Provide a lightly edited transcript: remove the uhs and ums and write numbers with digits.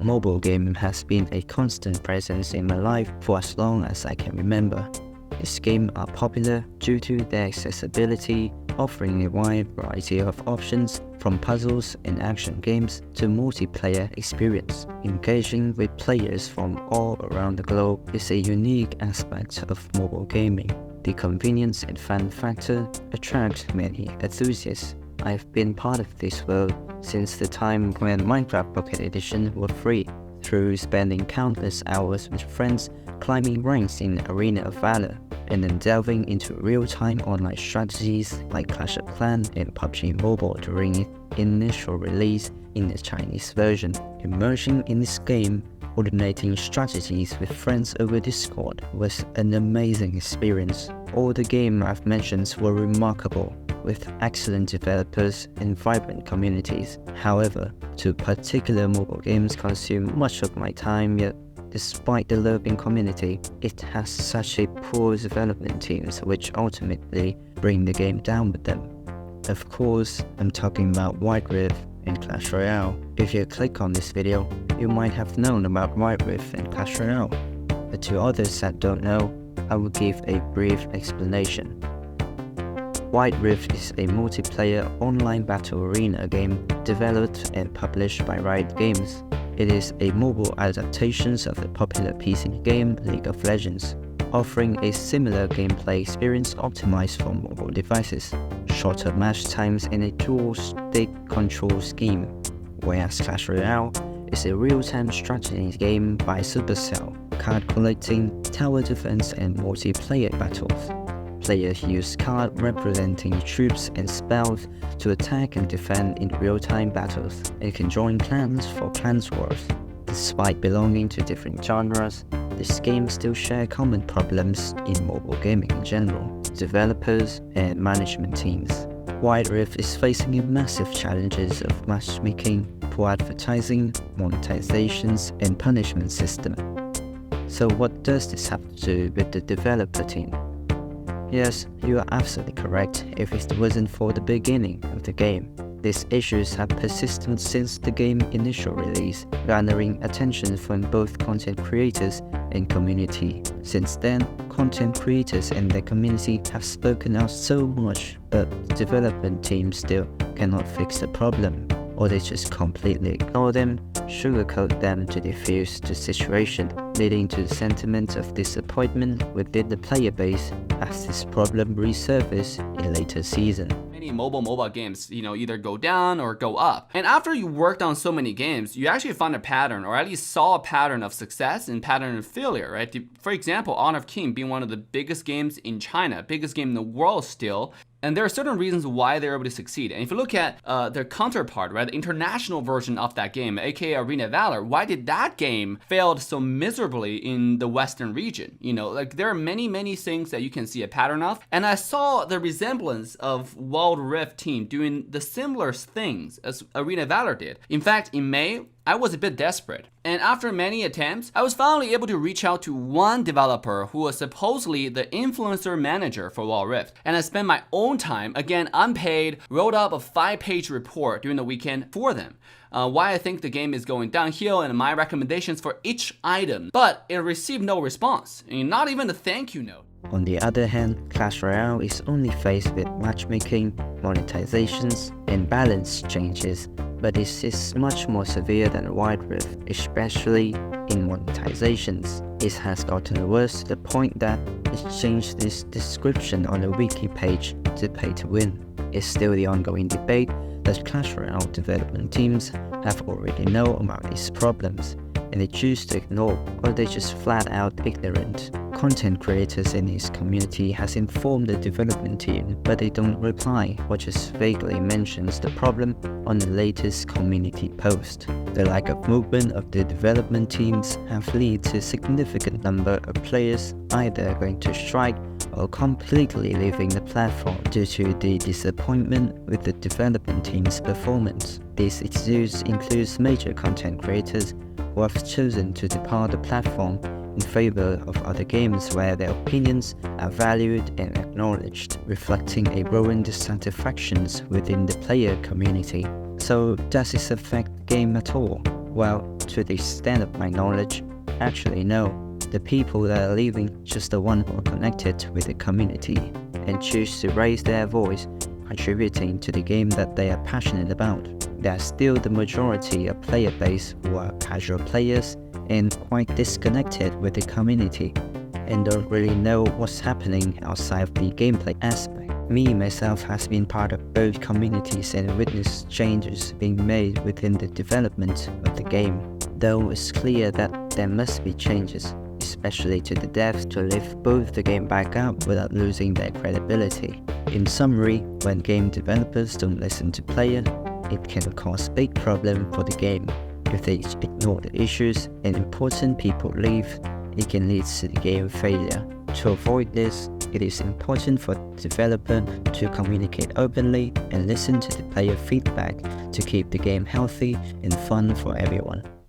Mobile game has been a constant presence in my life for as long as I can remember. These games are popular due to their accessibility, offering a wide variety of options from puzzles and action games to multiplayer experience. Engaging with players from all around the globe is a unique aspect of mobile gaming. The convenience and fun factor attract many enthusiasts. I've been part of this world since the time when Minecraft Pocket Edition were free, through spending countless hours with friends climbing ranks in Arena of Valor, and then delving into real-time online strategies like Clash of Clans and PUBG Mobile during its initial release in the Chinese version. Immersion in this game, coordinating strategies with friends over Discord was an amazing experience. All the games I've mentioned were remarkable, with excellent developers and vibrant communities. However, two particular mobile games consume much of my time, yet despite the loving community, it has such a poor development teams which ultimately bring the game down with them. Of course, I'm talking about WildRift and Clash Royale. If you click on this video, you might have known about WildRift and Clash Royale, but to others that don't know, I will give a brief explanation. WildRift is a multiplayer online battle arena game developed and published by Riot Games. It is a mobile adaptation of the popular PC game League of Legends, offering a similar gameplay experience optimized for mobile devices, shorter match times and a dual-stick control scheme, whereas Clash Royale is a real-time strategy game by Supercell, card collecting, tower defense and multiplayer battles. Players use cards representing troops and spells to attack and defend in real-time battles, and can join clans for clans wars. Despite belonging to different genres, this game still shares common problems in mobile gaming in general: developers and management teams. WildRift is facing massive challenges of matchmaking, poor advertising, monetizations, and punishment system. So what does this have to do with the developer team? Yes, you are absolutely correct. If it wasn't for the beginning of the game, these issues have persisted since the game's initial release, garnering attention from both content creators and community. Since then, content creators and their community have spoken out so much, but the development team still cannot fix the problem, or they just completely ignore them, sugarcoat them to defuse the situation, leading to the sentiment of disappointment within the player base as this problem resurfaces in later seasons. Many mobile games, either go down or go up. And after you worked on so many games, you actually found a pattern, or at least saw a pattern of success and pattern of failure, right? For example, Honor of King being one of the biggest games in China, biggest game in the world still. And there are certain reasons why they're able to succeed. And if you look at their counterpart, right, the international version of that game, aka Arena of Valor, why did that game fail so miserably in the Western region? There are many things that you can see a pattern of. And I saw the resemblance of WildRift team doing the similar things as Arena of Valor did. In fact, in May, I was a bit desperate, and after many attempts, I was finally able to reach out to one developer who was supposedly the influencer manager for WildRift, and I spent my own time, again unpaid, wrote up a 5-page report during the weekend for them. Why I think the game is going downhill and my recommendations for each item, but it received no response, not even a thank you note. On the other hand, Clash Royale is only faced with matchmaking, monetizations, and balance changes, but it is much more severe than WildRift, especially in monetizations. It has gotten worse to the point that it changed its description on the wiki page to pay to win. It's still the ongoing debate that Clash Royale development teams have already known about these problems, and they choose to ignore, or they just flat out ignorant. Content creators in his community has informed the development team, but they don't reply or just vaguely mentions the problem on the latest community post. The lack of movement of the development teams have led to a significant number of players either going to strike or completely leaving the platform due to the disappointment with the development team's performance. This excuse includes major content creators who have chosen to depart the platform in favor of other games where their opinions are valued and acknowledged, reflecting a growing dissatisfactions within the player community. So does this affect the game at all? Well, to the extent of my knowledge, actually no. The people that are leaving just the ones who are connected with the community and choose to raise their voice, contributing to the game that they are passionate about. There are still the majority of player base who are casual players and quite disconnected with the community and don't really know what's happening outside of the gameplay aspect. Me myself has been part of both communities and witnessed changes being made within the development of the game, though it's clear that there must be changes, especially to the devs, to lift both the game back up without losing their credibility. In summary, when game developers don't listen to players, it can cause big problem for the game. If they ignore the issues and important people leave, it can lead to the game failure. To avoid this, it is important for the developer to communicate openly and listen to the player feedback to keep the game healthy and fun for everyone.